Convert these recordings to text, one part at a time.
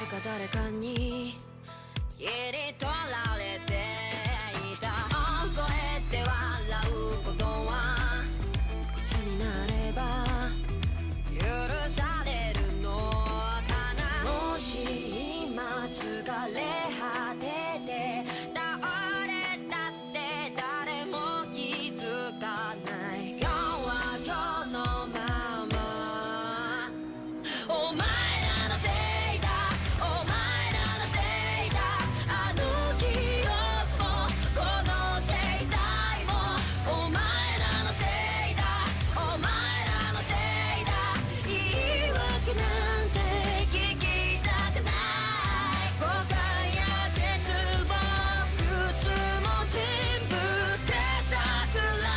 つか誰かに切り取られていた大声で笑うことはいつになれば許されるのかなもし今疲れ果てて倒れたって誰も気づかない今日は今日のままお前らのせいだお前らのせいだあの記憶もこの制裁もお前らのせいだお前らのせいだ言い訳なんて聞きたくない誤解や絶望苦痛も全部手さくら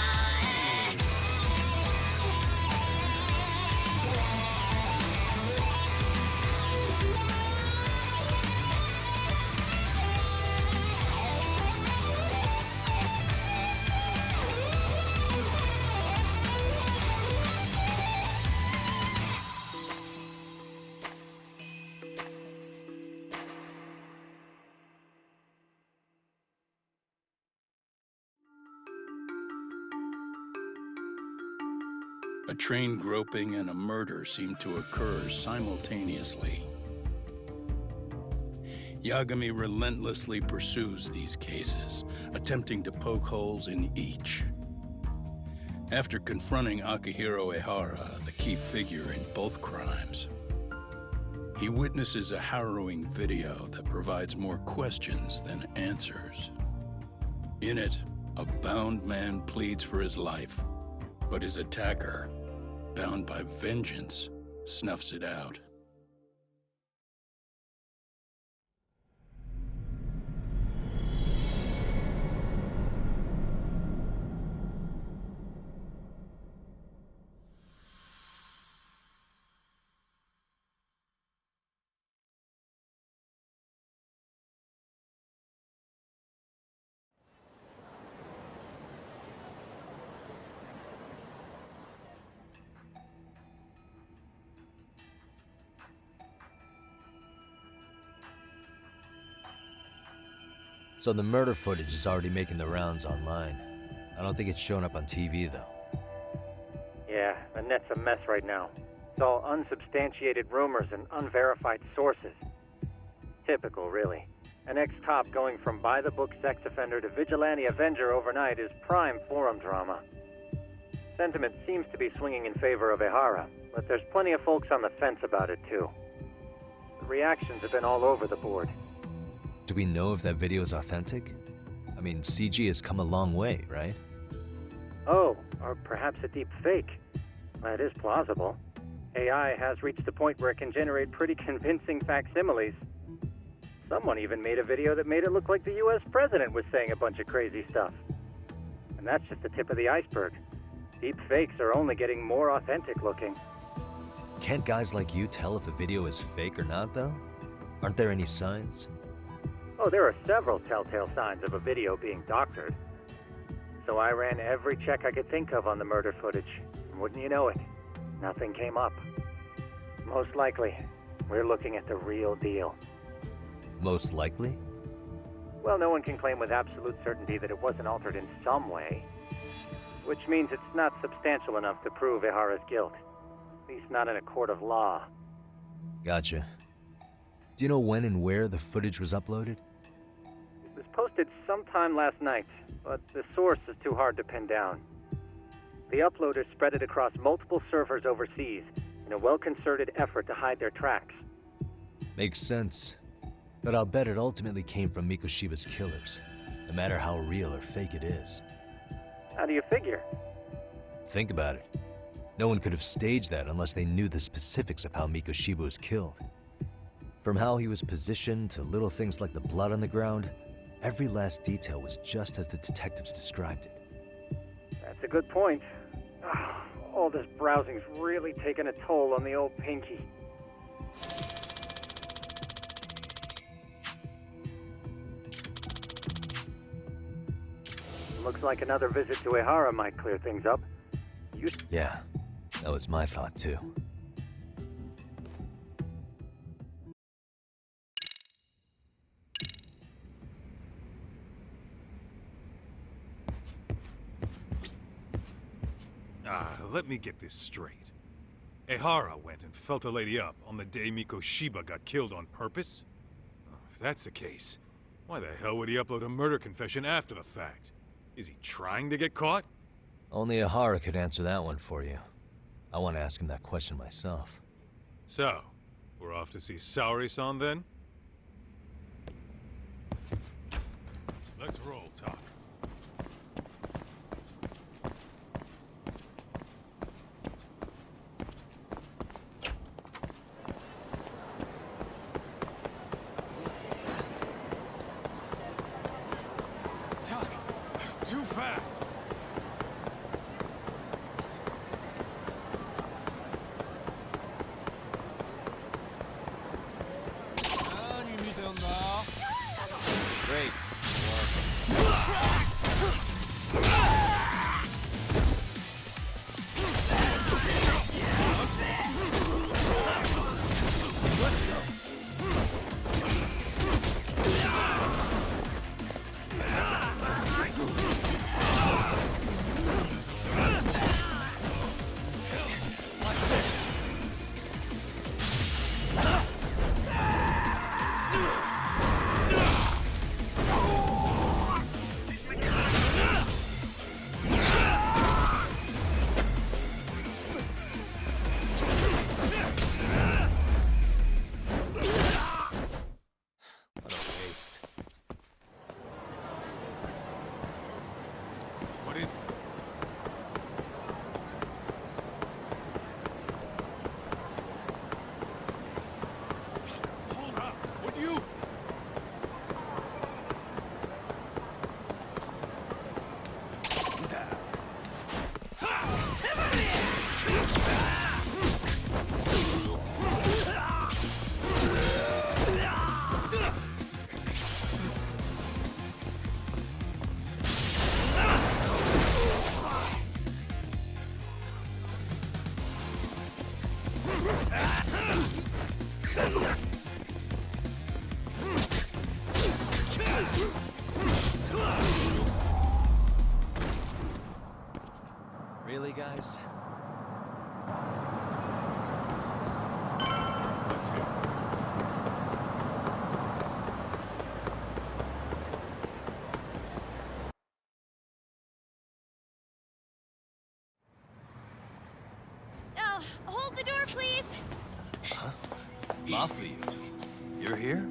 えA train groping and a murder seem to occur simultaneously. Yagami relentlessly pursues these cases, attempting to poke holes in each. After confronting Akihiro Ehara, the key figure in both crimes, he witnesses a harrowing video that provides more questions than answers. In it, a bound man pleads for his life, but his attacker, bound by vengeance, snuffs it out. So the murder footage is already making the rounds online. I don't think it's showing up on TV, though. Yeah, the net's a mess right now. It's all unsubstantiated rumors and unverified sources. Typical, really. An ex-cop going from by-the-book sex offender to vigilante avenger overnight is prime forum drama. Sentiment seems to be swinging in favor of Ehara, but there's plenty of folks on the fence about it, too. The reactions have been all over the board. Do we know if that video is authentic? I mean, CG has come a long way, right? Oh, or perhaps a deep fake. That is plausible. AI has reached a point where it can generate pretty convincing facsimiles. Someone even made a video that made it look like the US president was saying a bunch of crazy stuff. And that's just the tip of the iceberg. Deep fakes are only getting more authentic looking. Can't guys like you tell if a video is fake or not, though? Aren't there any signs? Oh, there are several telltale signs of a video being doctored. So I ran every check I could think of on the murder footage. And wouldn't you know it, nothing came up. Most likely, we're looking at the real deal. Most likely? Well, no one can claim with absolute certainty that it wasn't altered in some way. Which means it's not substantial enough to prove Ehara's guilt. At least not in a court of law. Gotcha. Do you know when and where the footage was uploaded? It was posted sometime last night, but the source is too hard to pin down. The uploaders spread it across multiple servers overseas in a well-concerted effort to hide their tracks. Makes sense. But I'll bet it ultimately came from Mikoshiba's killers, no matter how real or fake it is. How do you figure? Think about it. No one could have staged that unless they knew the specifics of how Mikoshiba was killed. From how he was positioned to little things like the blood on the ground, every last detail was just as the detectives described it. That's a good point. All this browsing's really taken a toll on the old pinky. Looks like another visit to Ehara might clear things up. Yeah, that was my thought too. Let me get this straight. Ehara went and felt a lady up on the day Mikoshiba got killed on purpose? If that's the case, why the hell would he upload a murder confession after the fact? Is he trying to get caught? Only Ehara could answer that one for you. I want to ask him that question myself. So, we're off to see Saori-san then? Let's roll, Talk. Talk! Too fast! Great. What is it? Hold up! Would you? Really, guys? Let's hit it. Oh, hold the door, please. Mafia, you're here?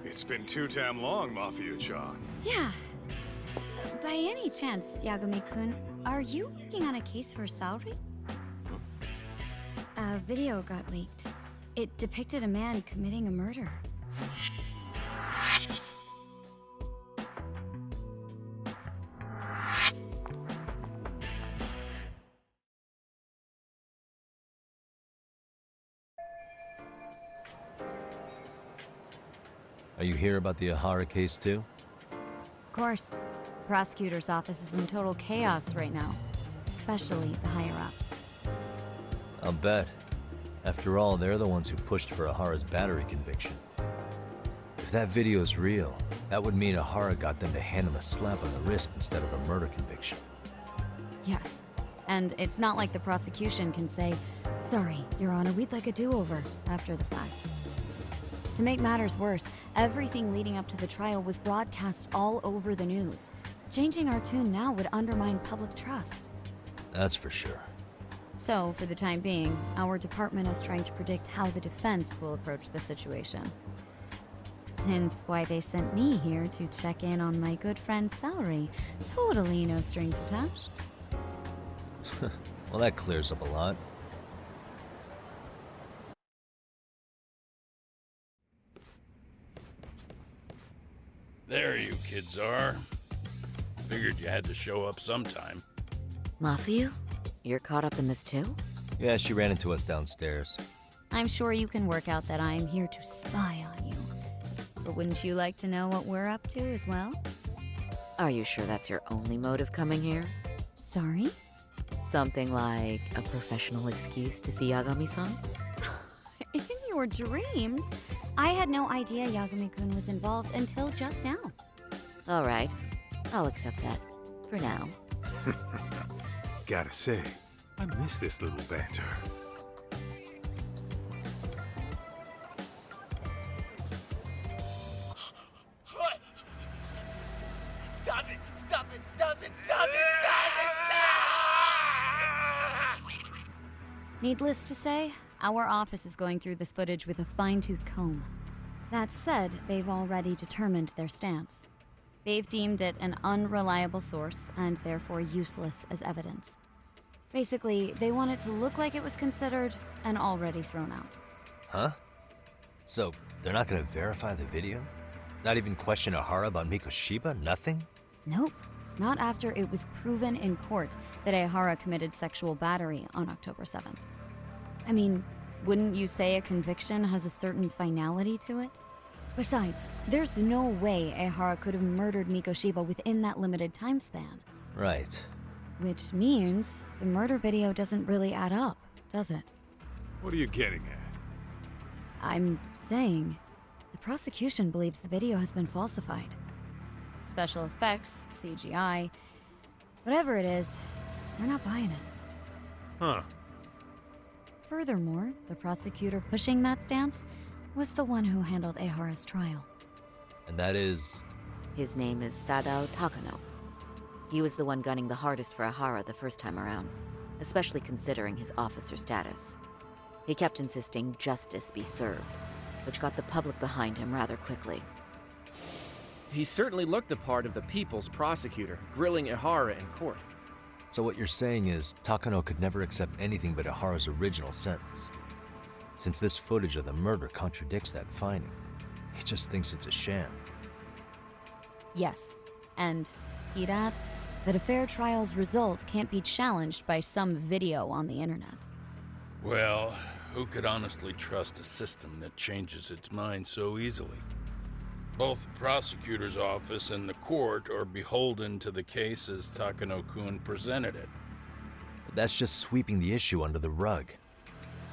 It's been too damn long, Mafia-chan. Yeah. By any chance, Yagami-kun, are you working on a case for Saori? A video got leaked. It depicted a man committing a murder. Are you here about the Ehara case too? Of course. Prosecutor's office is in total chaos right now, especially the higher-ups. I'll bet. After all, they're the ones who pushed for Ahara's battery conviction. If that video's real, that would mean Ehara got them to hand him a slap on the wrist instead of a murder conviction. Yes. And it's not like the prosecution can say, "Sorry, Your Honor, we'd like a do-over," after the fact. To make matters worse, everything leading up to the trial was broadcast all over the news. Changing our tune now would undermine public trust. That's for sure. So, for the time being, our department is trying to predict how the defense will approach the situation. Hence why they sent me here to check in on my good friend Saori. Totally no strings attached. Well, that clears up a lot. There you kids are. Figured you had to show up sometime. Mafia? You're caught up in this too? Yeah, she ran into us downstairs. I'm sure you can work out that I'm here to spy on you. But wouldn't you like to know what we're up to as well? Are you sure that's your only motive coming here? Sorry? Something like a professional excuse to see Yagami-san? In your dreams? I had no idea Yagami-kun was involved until just now. All right, I'll accept that. For now. Gotta say, I miss this little banter. Stop it! Stop it! Stop it! Stop it! Needless to say, our office is going through this footage with a fine-tooth comb. That said, they've already determined their stance. They've deemed it an unreliable source and therefore useless as evidence. Basically, they want it to look like it was considered and already thrown out. Huh? So, they're not gonna verify the video? Not even question Ehara about Mikoshiba? Nothing? Nope. Not after it was proven in court that Ehara committed sexual battery on October 7th. I mean, wouldn't you say a conviction has a certain finality to it? Besides, there's no way Ehara could have murdered Mikoshiba within that limited time span. Right. Which means the murder video doesn't really add up, does it? What are you getting at? I'm saying the prosecution believes the video has been falsified. Special effects, CGI, whatever it is, we're not buying it. Huh. Furthermore, the prosecutor pushing that stance was the one who handled Ehara's trial. And that is... His name is Sadao Takano. He was the one gunning the hardest for Ehara the first time around, especially considering his officer status. He kept insisting justice be served, which got the public behind him rather quickly. He certainly looked the part of the people's prosecutor, grilling Ehara in court. So what you're saying is, Takano could never accept anything but Ehara's original sentence. Since this footage of the murder contradicts that finding, he just thinks it's a sham. Yes, and PIRAT, that a fair trial's result can't be challenged by some video on the internet. Well, who could honestly trust a system that changes its mind so easily? Both the prosecutor's office and the court are beholden to the case as Takano-kun presented it. But that's just sweeping the issue under the rug.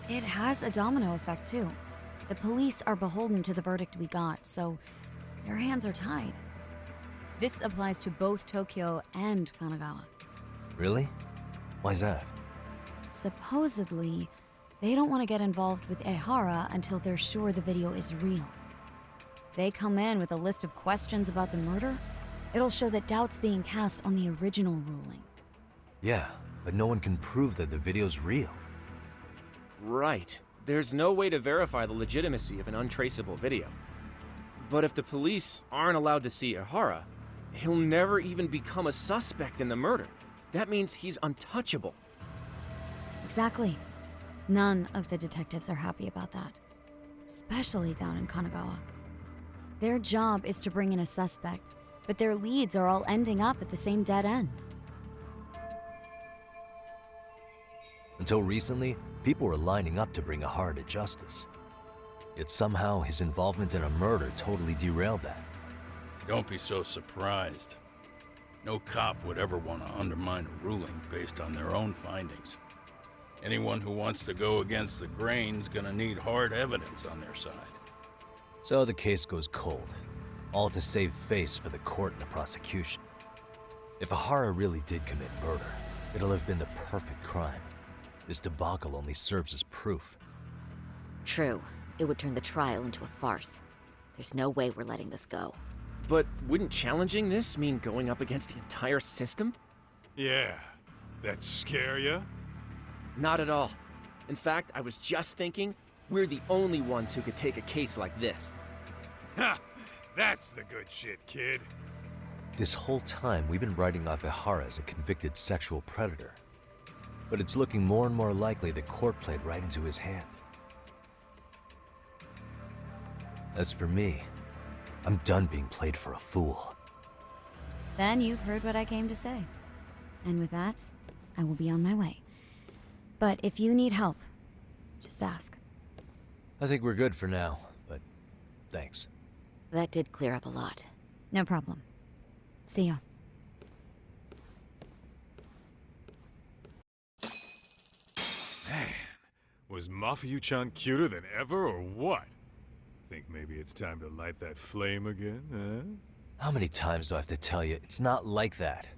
It has a domino effect, too. The police are beholden to the verdict we got, so their hands are tied. This applies to both Tokyo and Kanagawa. Really? Why's that? Supposedly, they don't want to get involved with Ehara until they're sure the video is real. They come in with a list of questions about the murder, it'll show that doubt's being cast on the original ruling. Yeah, but no one can prove that the video's real. Right. There's no way to verify the legitimacy of an untraceable video. But if the police aren't allowed to see Ehara, he'll never even become a suspect in the murder. That means he's untouchable. Exactly. None of the detectives are happy about that. Especially down in Kanagawa. Their job is to bring in a suspect, but their leads are all ending up at the same dead end. Until recently, people were lining up to bring Ehara to justice. Yet somehow his involvement in a murder totally derailed that. Don't be so surprised. No cop would ever want to undermine a ruling based on their own findings. Anyone who wants to go against the grain's gonna need hard evidence on their side. So the case goes cold, all to save face for the court and the prosecution. If Ehara really did commit murder, it'll have been the perfect crime. This debacle only serves as proof. True. It would turn the trial into a farce. There's no way we're letting this go. But wouldn't challenging this mean going up against the entire system? Yeah. That scare ya? Not at all. In fact, I was just thinking, we're the only ones who could take a case like this. Ha! That's the good shit, kid. This whole time, we've been writing off Ehara as a convicted sexual predator. But it's looking more and more likely the court played right into his hand. As for me, I'm done being played for a fool. Then you've heard what I came to say. And with that, I will be on my way. But if you need help, just ask. I think we're good for now, but thanks. That did clear up a lot. No problem. See ya. Man, was Mafuyu-chan cuter than ever or what? Think maybe it's time to light that flame again, huh? How many times do I have to tell you, it's not like that?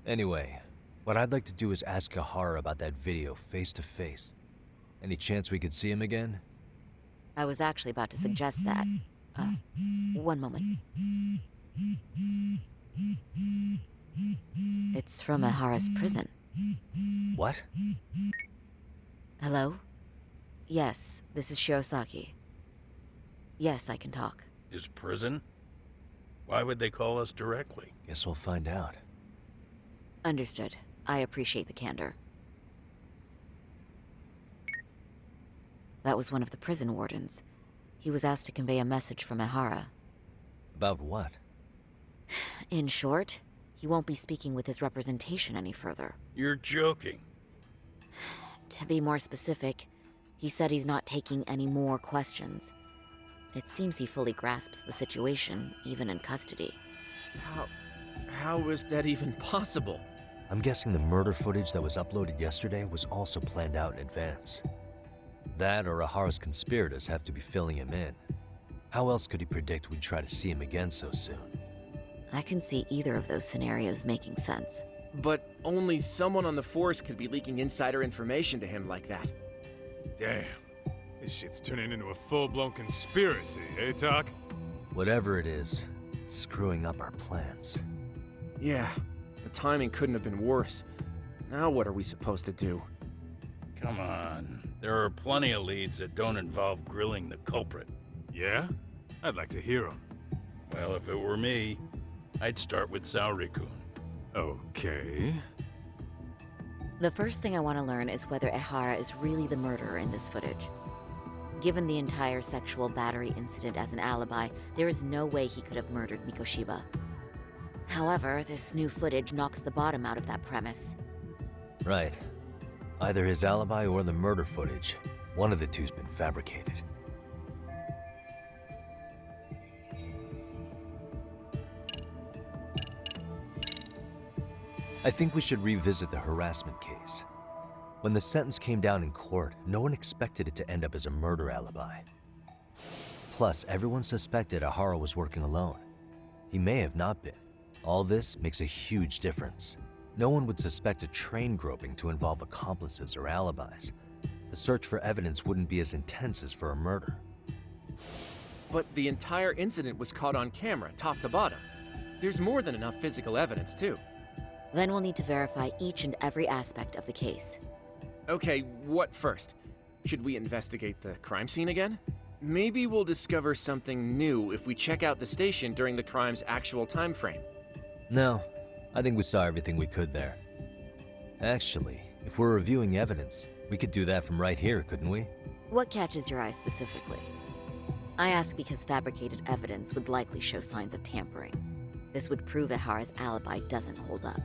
Anyway, what I'd like to do is ask Ihara about that video face to face. Any chance we could see him again? I was actually about to suggest that. One moment. It's from Ihara's prison. What? Hello? Yes, this is Shirosaki. Yes, I can talk. His prison? Why would they call us directly? Guess we'll find out. Understood. I appreciate the candor. That was one of the prison wardens. He was asked to convey a message from Ihara. About what? In short, he won't be speaking with his representation any further. You're joking. To be more specific, he said he's not taking any more questions. It seems he fully grasps the situation, even in custody. How is that even possible? I'm guessing the murder footage that was uploaded yesterday was also planned out in advance. That or Ihara's conspirators have to be filling him in. How else could he predict we'd try to see him again so soon? I can see either of those scenarios making sense. But only someone on the force could be leaking insider information to him like that. Damn. This shit's turning into a full-blown conspiracy, eh, Talk? Whatever it is, it's screwing up our plans. Yeah, the timing couldn't have been worse. Now what are we supposed to do? Come on. There are plenty of leads that don't involve grilling the culprit. Yeah? I'd like to hear them. Well, if it were me, I'd start with Saori-kun. Okay. The first thing I want to learn is whether Ihara is really the murderer in this footage. Given the entire sexual battery incident as an alibi, there is no way he could have murdered Mikoshiba. However, this new footage knocks the bottom out of that premise. Right. Either his alibi or the murder footage. One of the two's been fabricated. I think we should revisit the harassment case. When the sentence came down in court, no one expected it to end up as a murder alibi. Plus, everyone suspected Ihara was working alone. He may have not been. All this makes a huge difference. No one would suspect a train groping to involve accomplices or alibis. The search for evidence wouldn't be as intense as for a murder. But the entire incident was caught on camera, top to bottom. There's more than enough physical evidence, too. Then we'll need to verify each and every aspect of the case. Okay, what first? Should we investigate the crime scene again? Maybe we'll discover something new if we check out the station during the crime's actual time frame. No, I think we saw everything we could there. Actually, if we're reviewing evidence, we could do that from right here, couldn't we? What catches your eye specifically? I ask because fabricated evidence would likely show signs of tampering. This would prove Ihara's alibi doesn't hold up.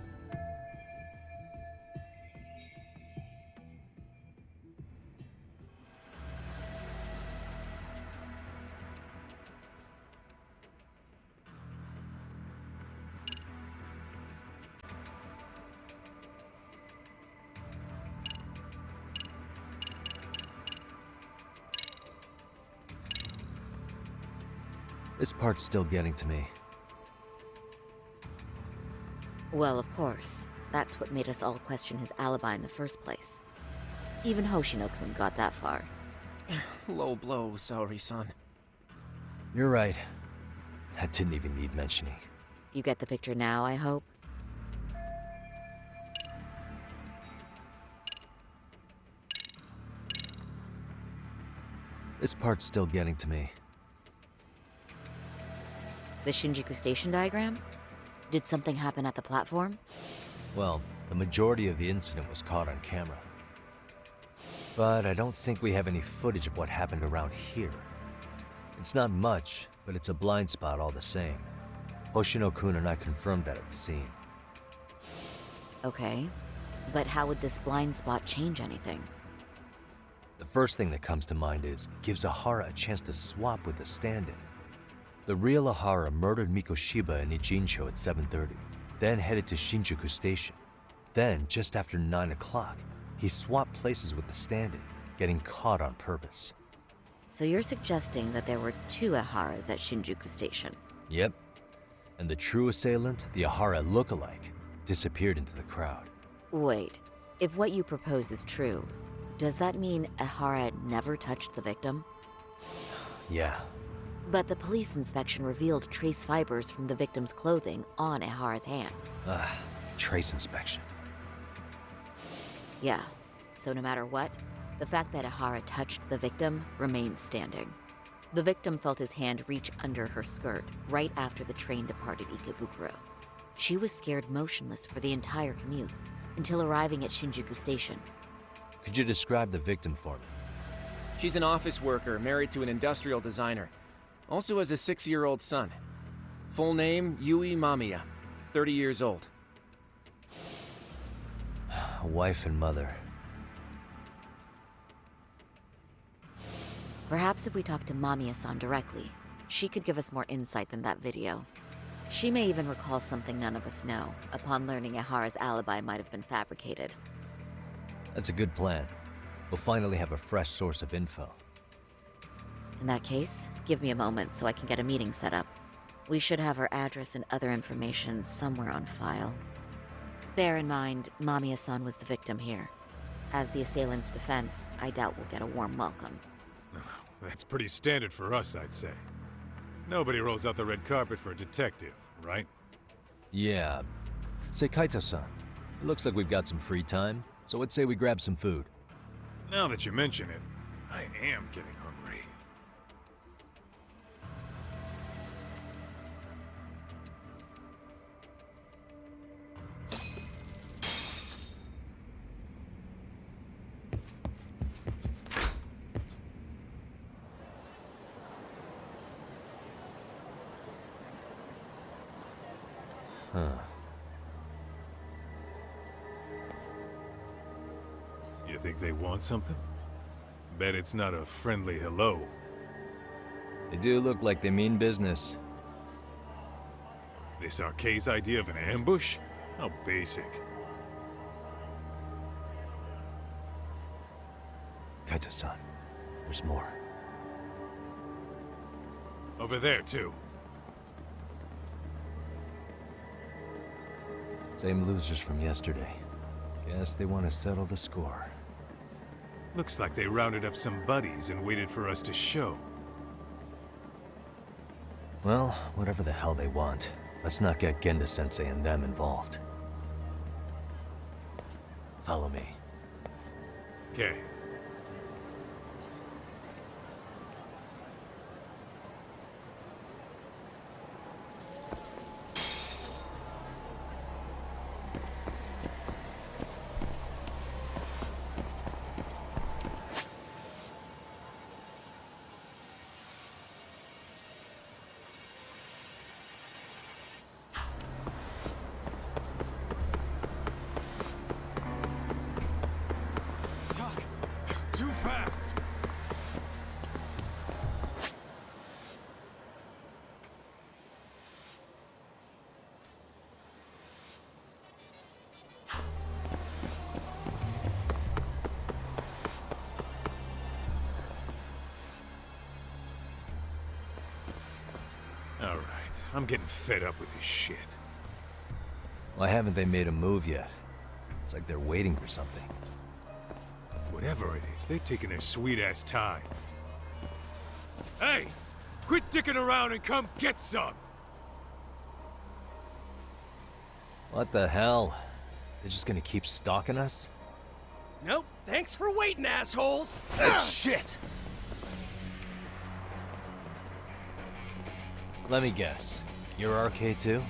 This part's still getting to me. Well, of course. That's what made us all question his alibi in the first place. Even Hoshino-kun got that far. Low blow, Saori-san. You're right. That didn't even need mentioning. You get the picture now, I hope? This part's still getting to me. The Shinjuku station diagram? Did something happen at the platform? Well, the majority of the incident was caught on camera. But I don't think we have any footage of what happened around here. It's not much, but it's a blind spot all the same. Hoshino-kun and I confirmed that at the scene. Okay, but how would this blind spot change anything? The first thing that comes to mind is, gives Ihara a chance to swap with the stand-in. The real Ihara murdered Mikoshiba in Ijincho at 7:30, then headed to Shinjuku Station. Then, just after 9 o'clock, he swapped places with the stand-in, getting caught on purpose. So you're suggesting that there were two Iharas at Shinjuku Station? Yep. And the true assailant, the Ihara lookalike, disappeared into the crowd. Wait, if what you propose is true, does that mean Ehara never touched the victim? Yeah, But the police inspection revealed trace fibers from the victim's clothing on Ehara's hand. trace inspection. Yeah, so no matter what, the fact that Ehara touched the victim remains standing. The victim felt his hand reach under her skirt right after the train departed Ikebukuro. She was scared motionless for the entire commute until arriving at Shinjuku Station. Could you describe the victim for me? She's an office worker married to an industrial designer. Also has a 6-year-old son. Full name, Yui Mamiya, 30 years old. A wife and mother. Perhaps if we talk to Mamiya-san directly, she could give us more insight than that video. She may even recall something none of us know, upon learning Ehara's alibi might have been fabricated. That's a good plan. We'll finally have a fresh source of info. In that case, give me a moment so I can get a meeting set up. We should have her address and other information somewhere on file. Bear in mind, Mamiya-san was the victim here. As the assailant's defense, I doubt we'll get a warm welcome. That's pretty standard for us, I'd say. Nobody rolls out the red carpet for a detective, right? Yeah. Say, Kaito-san, it looks like we've got some free time, so let's say we grab some food. Now that you mention it, I am getting hungry. Huh. You think they want something? Bet it's not a friendly hello. They do look like they mean business. This Arcade's idea of an ambush? How basic. Kaito-san, there's more. Over there, too. Same losers from yesterday. Guess they want to settle the score. Looks like they rounded up some buddies and waited for us to show. Well, whatever the hell they want, let's not get Genda-sensei and them involved. Follow me. Okay. Too fast! All right, I'm getting fed up with this shit. Why haven't they made a move yet? It's like they're waiting for something. Whatever it is, they're taking their sweet-ass time. Hey! Quit dicking around and come get some! What the hell? They're just gonna keep stalking us? Nope, thanks for waiting, assholes! Shit! Let me guess. You're RK too?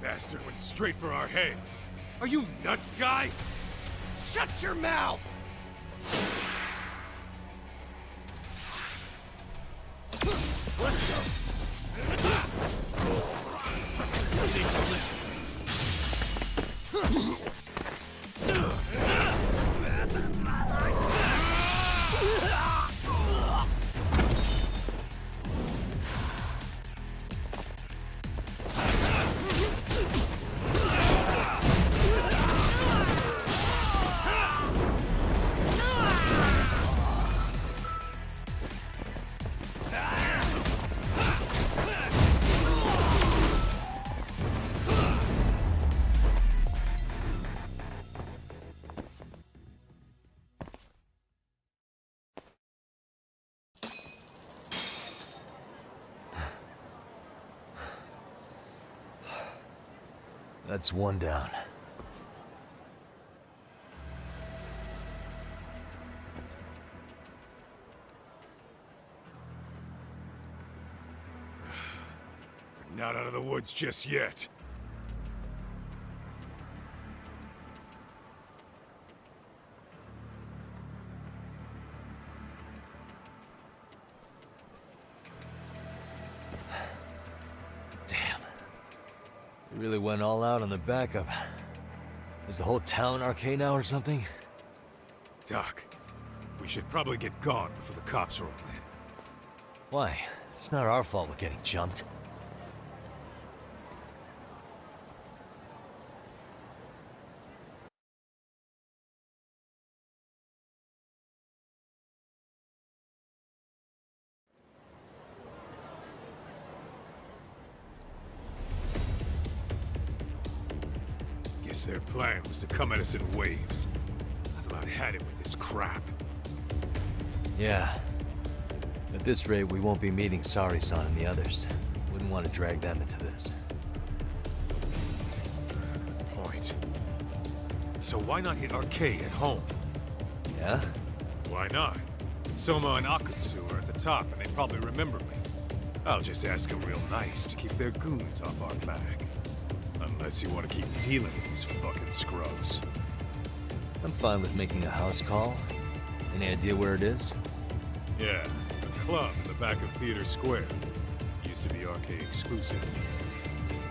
Bastard went straight for our heads. Are you nuts, guy? Shut your mouth! Let's go. That's one down. We're not out of the woods just yet. We really went all out on the backup. Is the whole town RK now or something? Doc, we should probably get gone before the cops roll in. Why? It's not our fault we're getting jumped. Guess their plan was to come at us in waves. I've about had it with this crap. Yeah. At this rate, we won't be meeting Sari-san and the others. Wouldn't want to drag them into this. Good point. So why not hit RK at home? Yeah? Why not? Soma and Akutsu are at the top, and they probably remember me. I'll just ask them real nice to keep their goons off our back. Unless you want to keep dealing with these fucking scrubs. I'm fine with making a house call. Any idea where it is? Yeah, a club in the back of Theater Square. Used to be RK exclusive.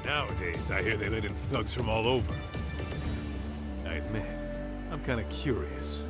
Nowadays, I hear they let in thugs from all over. I admit, I'm kind of curious.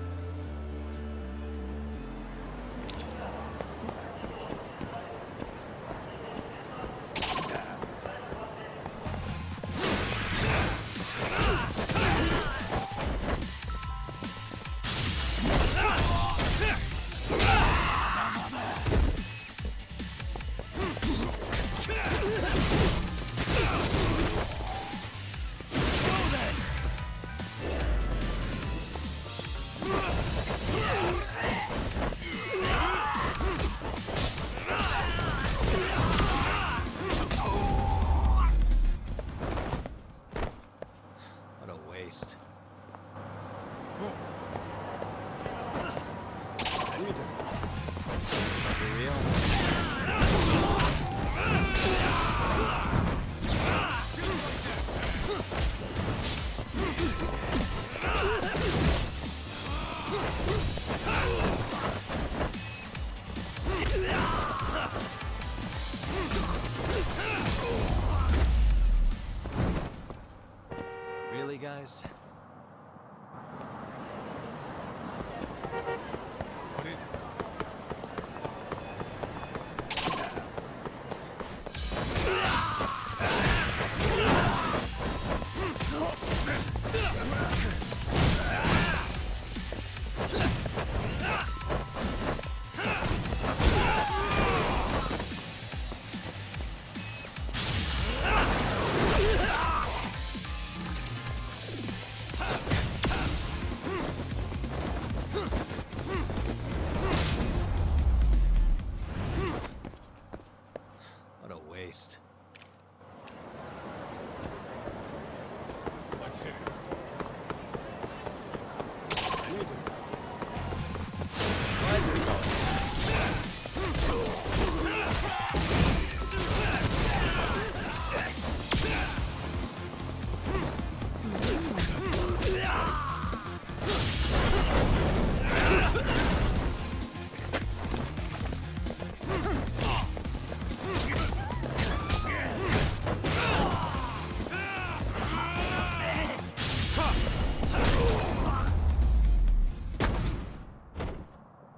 Really, guys? What is it? What a waste. Let's hit it.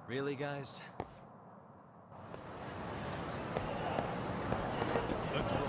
Really, guys? Let's roll.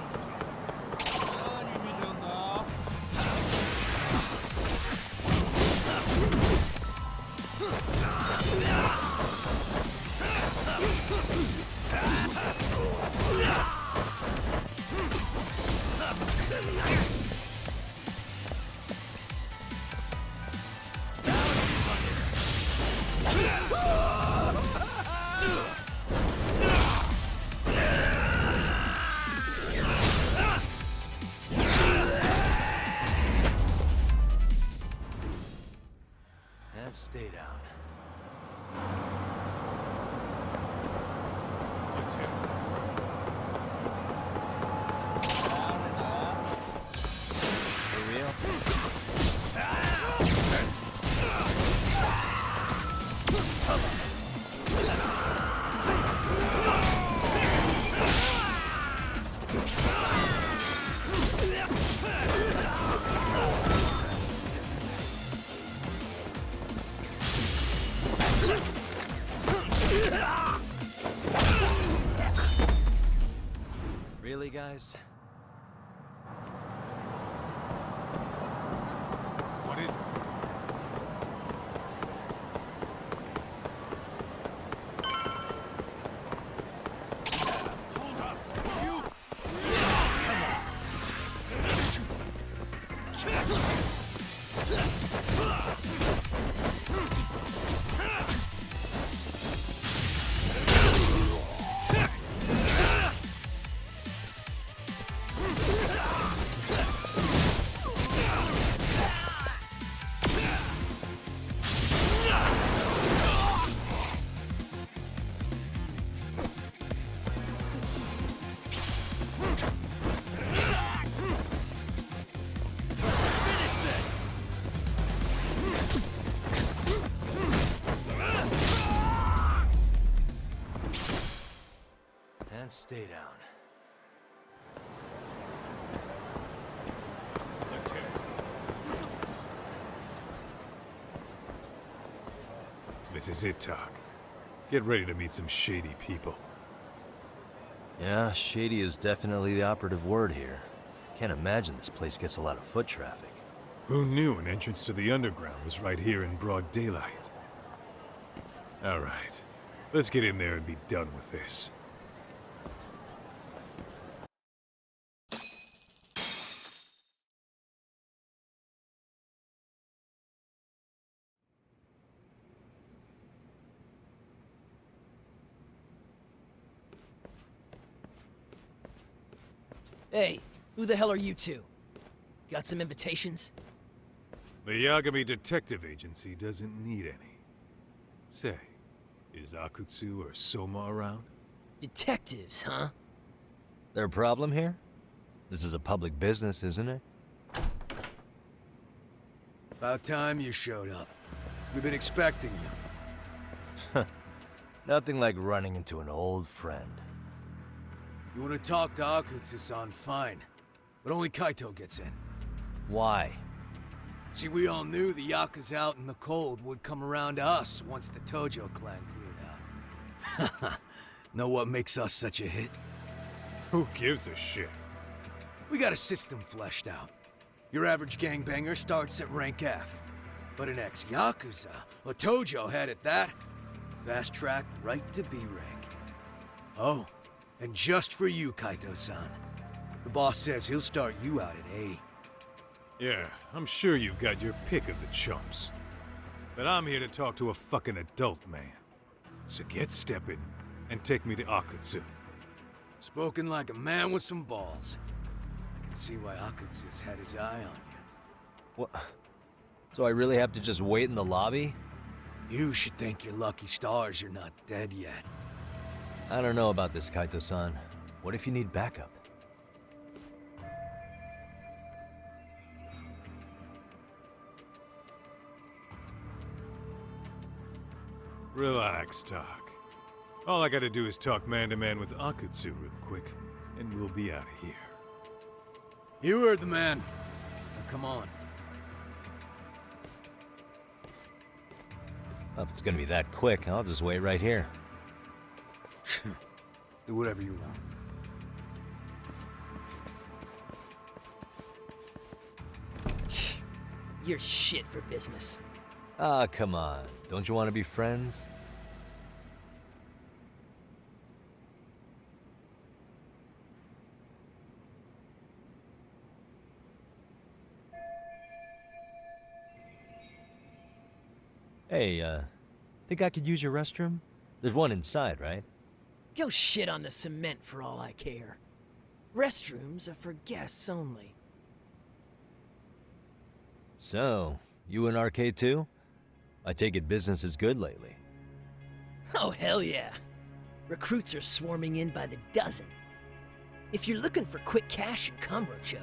And stay down. Let's hit it. For real? Really, guys? What is it? Hold up! You! And stay down. Let's hit it. This is it, Talk. Get ready to meet some shady people. Yeah, shady is definitely the operative word here. Can't imagine this place gets a lot of foot traffic. Who knew an entrance to the underground was right here in broad daylight? All right, let's get in there and be done with this. Hey, who the hell are you two? Got some invitations? The Yagami Detective Agency doesn't need any. Say, is Akutsu or Soma around? Detectives, huh? There a problem here? This is a public business, isn't it? About time you showed up. We've been expecting you. Nothing like running into an old friend. You want to talk to Akutsu-san, fine. But only Kaito gets in. Why? See, we all knew the Yakuza out in the cold would come around to us once the Tojo clan cleared out. Know what makes us such a hit? Who gives a shit? We got a system fleshed out. Your average gangbanger starts at rank F. But an ex-Yakuza, a Tojo head at that, fast track right to B rank. Oh, and just for you, Kaito-san. The boss says he'll start you out at A. Yeah, I'm sure you've got your pick of the chumps. But I'm here to talk to a fucking adult man. So get stepping and take me to Akutsu. Spoken like a man with some balls. I can see why Akutsu's had his eye on you. What? So I really have to just wait in the lobby? You should thank your lucky stars you're not dead yet. I don't know about this, Kaito-san. What if you need backup? Relax, Doc. All I gotta do is talk man-to-man with Akutsu real quick, and we'll be out of here. You heard the man. Now come on. Well, if it's gonna be that quick, I'll just wait right here. Do whatever you want. You're shit for business. Ah, come on. Don't you want to be friends? Hey, think I could use your restroom? There's one inside, right? Go shit on the cement for all I care. Restrooms are for guests only. So, you in Arcade too? I take it business is good lately. Oh, hell yeah. Recruits are swarming in by the dozen. If you're looking for quick cash in Kamurocho,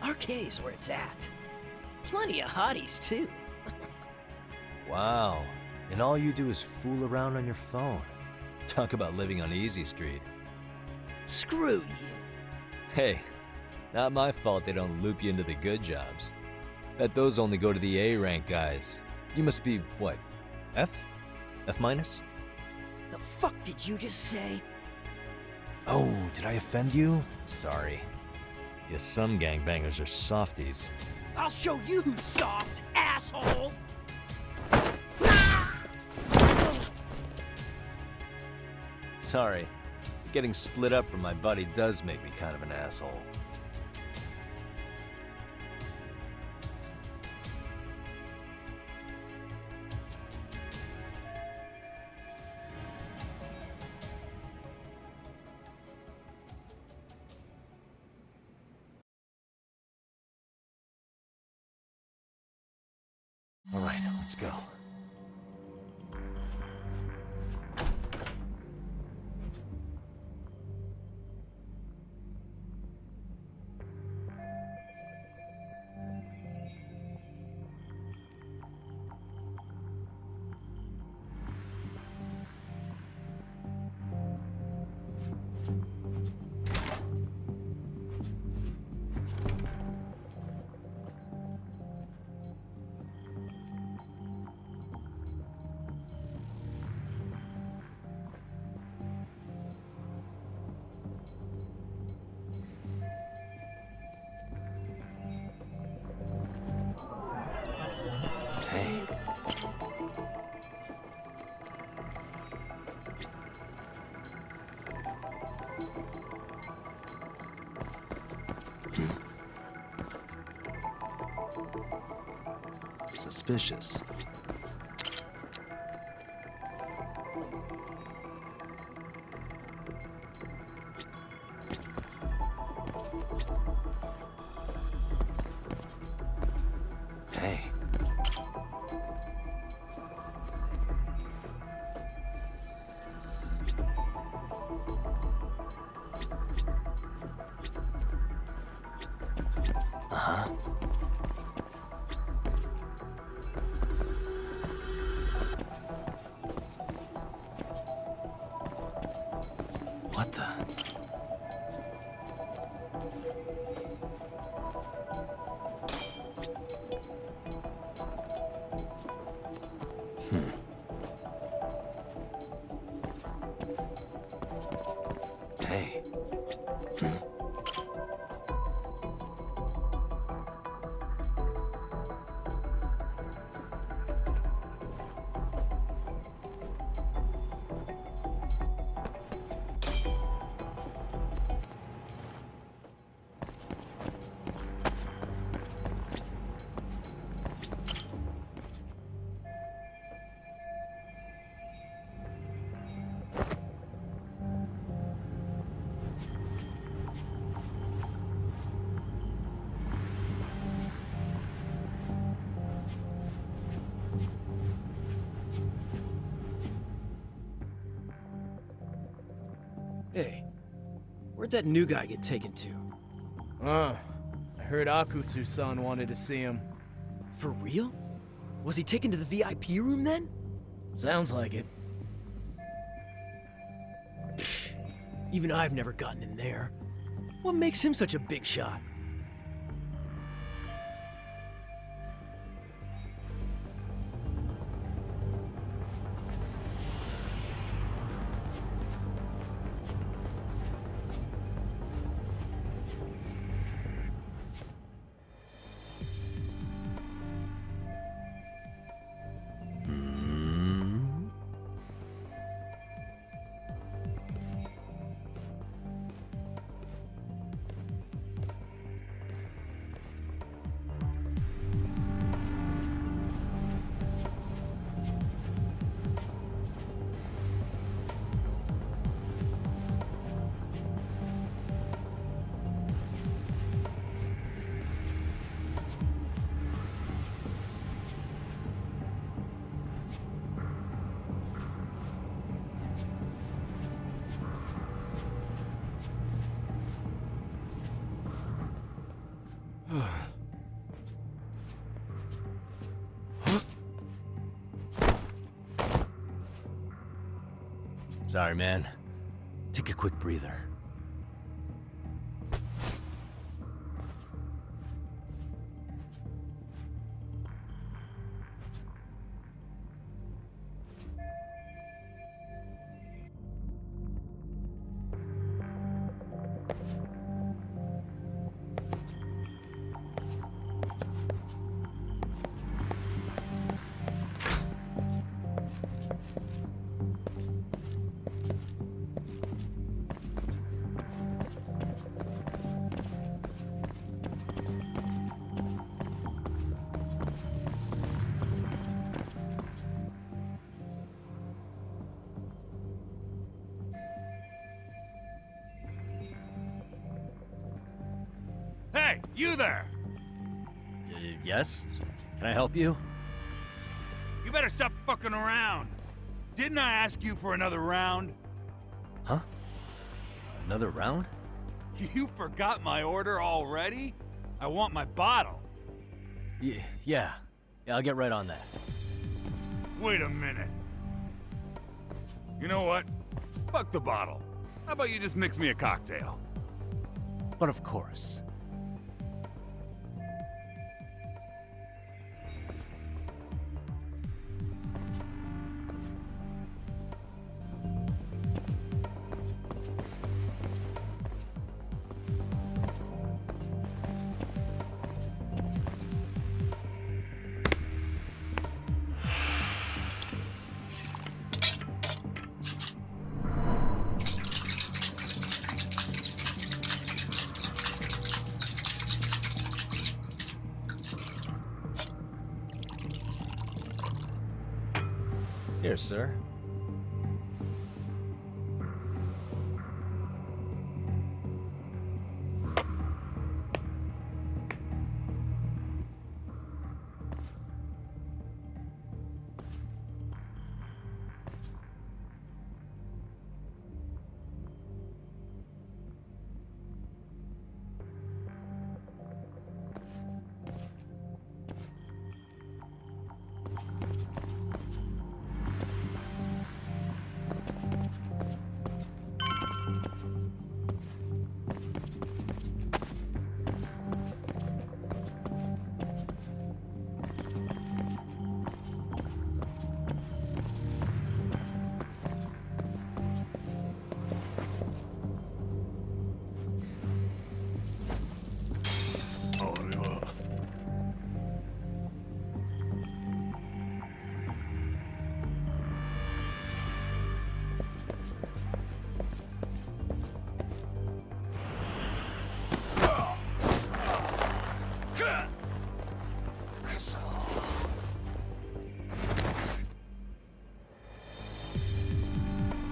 RK's where it's at. Plenty of hotties, too. Wow. And all you do is fool around on your phone. Talk about living on Easy Street. Screw you. Hey, not my fault they don't loop you into the good jobs. Bet those only go to the A-rank guys. You must be, what, F? F minus? The fuck did you just say? Oh, did I offend you? Sorry. Yes, some gangbangers are softies. I'll show you who's soft, asshole! Sorry. Getting split up from my buddy does make me kind of an asshole. All right, let's go. Hey. Suspicious. Hey. Uh-huh. What the? Hey. Hey, where'd that new guy get taken to? I heard Akutsu-san wanted to see him. For real? Was he taken to the VIP room then? Sounds like it. Psh, even I've never gotten in there. What makes him such a big shot? Sorry, man. Take a quick breather. Hey, you there! Yes? Can I help you? You better stop fucking around. Didn't I ask you for another round? Huh? Another round? You forgot my order already? I want my bottle. Yeah, I'll get right on that. Wait a minute. You know what? Fuck the bottle. How about you just mix me a cocktail? But of course. Here, sir.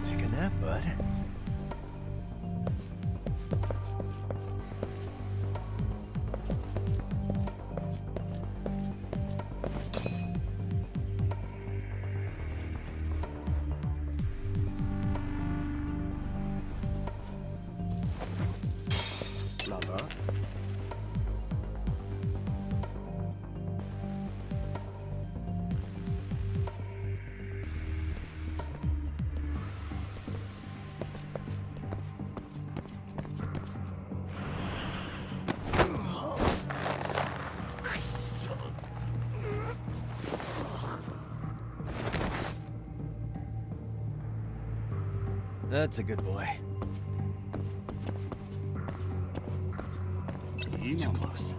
Take a nap, bud. Glava. That's a good boy. Too close.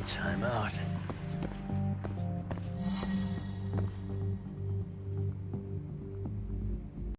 Time out.